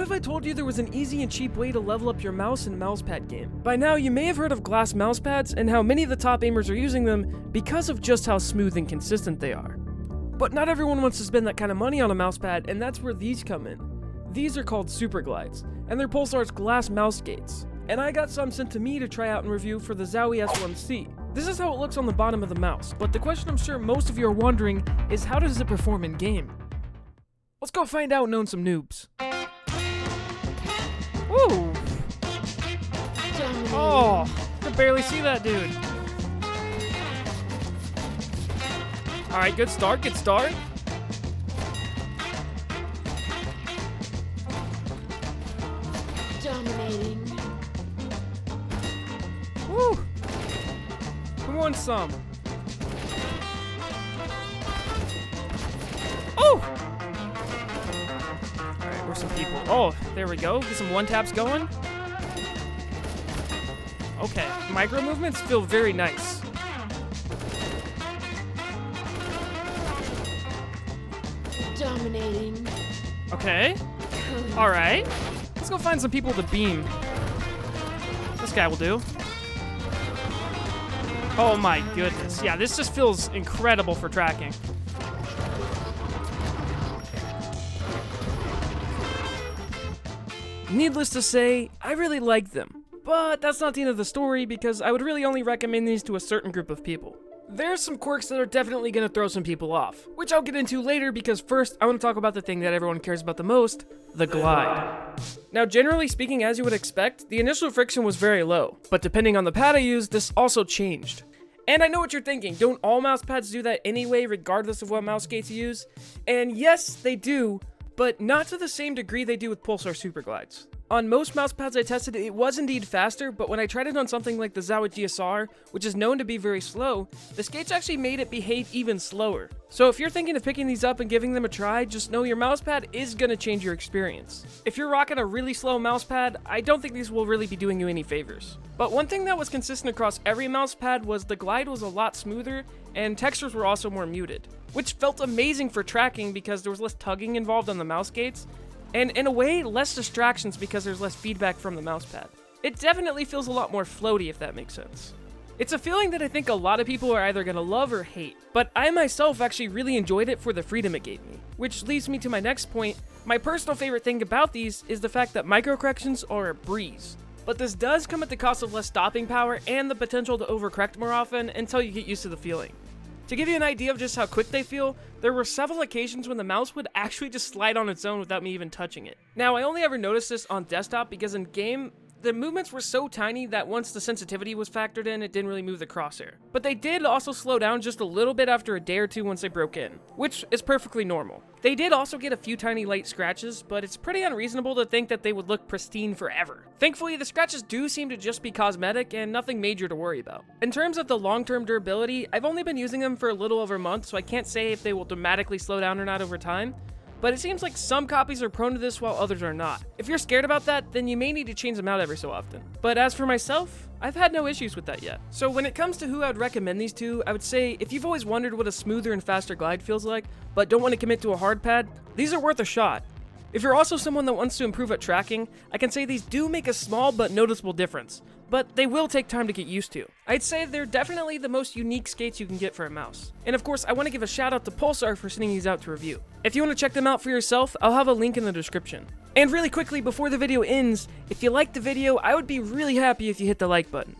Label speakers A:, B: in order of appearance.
A: What if I told you there was an easy and cheap way to level up your mouse in a mousepad game? By now, you may have heard of glass mousepads and how many of the top aimers are using them because of just how smooth and consistent they are. But not everyone wants to spend that kind of money on a mousepad, and that's where these come in. These are called Superglides, and they're Pulsar's glass mouse skates. And I got some sent to me to try out and review for the Zowie S1C. This is how it looks on the bottom of the mouse, but the question I'm sure most of you are wondering is how does it perform in game? Let's go find out and own some noobs. Woo! Oh, I can barely see that dude. Alright, good start, good start.
B: Dominating.
A: Woo! Who wants some? Oh! Alright, where's some people? Oh, there we go. Get some one-taps going. Okay, micro movements feel very nice.
B: Dominating.
A: Okay. Alright. Let's go find some people to beam. This guy will do. Oh my goodness. Yeah, this just feels incredible for tracking. Needless to say, I really like them. But that's not the end of the story because I would really only recommend these to a certain group of people. There's some quirks that are definitely going to throw some people off, which I'll get into later because first I want to talk about the thing that everyone cares about the most, the glide. Now generally speaking, as you would expect, the initial friction was very low, but depending on the pad I used, this also changed. And I know what you're thinking, don't all mouse pads do that anyway regardless of what mouse skates you use? And yes, they do, but not to the same degree they do with Pulsar Superglides. On most mousepads I tested, it was indeed faster, but when I tried it on something like the Zowie GSR, which is known to be very slow, the skates actually made it behave even slower. So if you're thinking of picking these up and giving them a try, just know your mousepad is going to change your experience. If you're rocking a really slow mousepad, I don't think these will really be doing you any favors. But one thing that was consistent across every mousepad was the glide was a lot smoother, and textures were also more muted, which felt amazing for tracking because there was less tugging involved on the mouse skates, and in a way, less distractions because there's less feedback from the mousepad. It definitely feels a lot more floaty, if that makes sense. It's a feeling that I think a lot of people are either gonna love or hate, but I myself actually really enjoyed it for the freedom it gave me. Which leads me to my next point. My personal favorite thing about these is the fact that micro corrections are a breeze. But this does come at the cost of less stopping power and the potential to overcorrect more often until you get used to the feeling. To give you an idea of just how quick they feel, there were several occasions when the mouse would actually just slide on its own without me even touching it. Now, I only ever noticed this on desktop because in game, the movements were so tiny that once the sensitivity was factored in, it didn't really move the crosshair. But they did also slow down just a little bit after a day or two once they broke in, which is perfectly normal. They did also get a few tiny light scratches, but it's pretty unreasonable to think that they would look pristine forever. Thankfully, the scratches do seem to just be cosmetic and nothing major to worry about. In terms of the long-term durability, I've only been using them for a little over a month, so I can't say if they will dramatically slow down or not over time. But it seems like some copies are prone to this while others are not. If you're scared about that, then you may need to change them out every so often. But as for myself, I've had no issues with that yet. So when it comes to who I would recommend these to, I would say if you've always wondered what a smoother and faster glide feels like, but don't want to commit to a hard pad, these are worth a shot. If you're also someone that wants to improve at tracking, I can say these do make a small but noticeable difference, but they will take time to get used to. I'd say they're definitely the most unique skates you can get for a mouse. And of course, I want to give a shout out to Pulsar for sending these out to review. If you want to check them out for yourself, I'll have a link in the description. And really quickly, before the video ends, if you liked the video, I would be really happy if you hit the like button.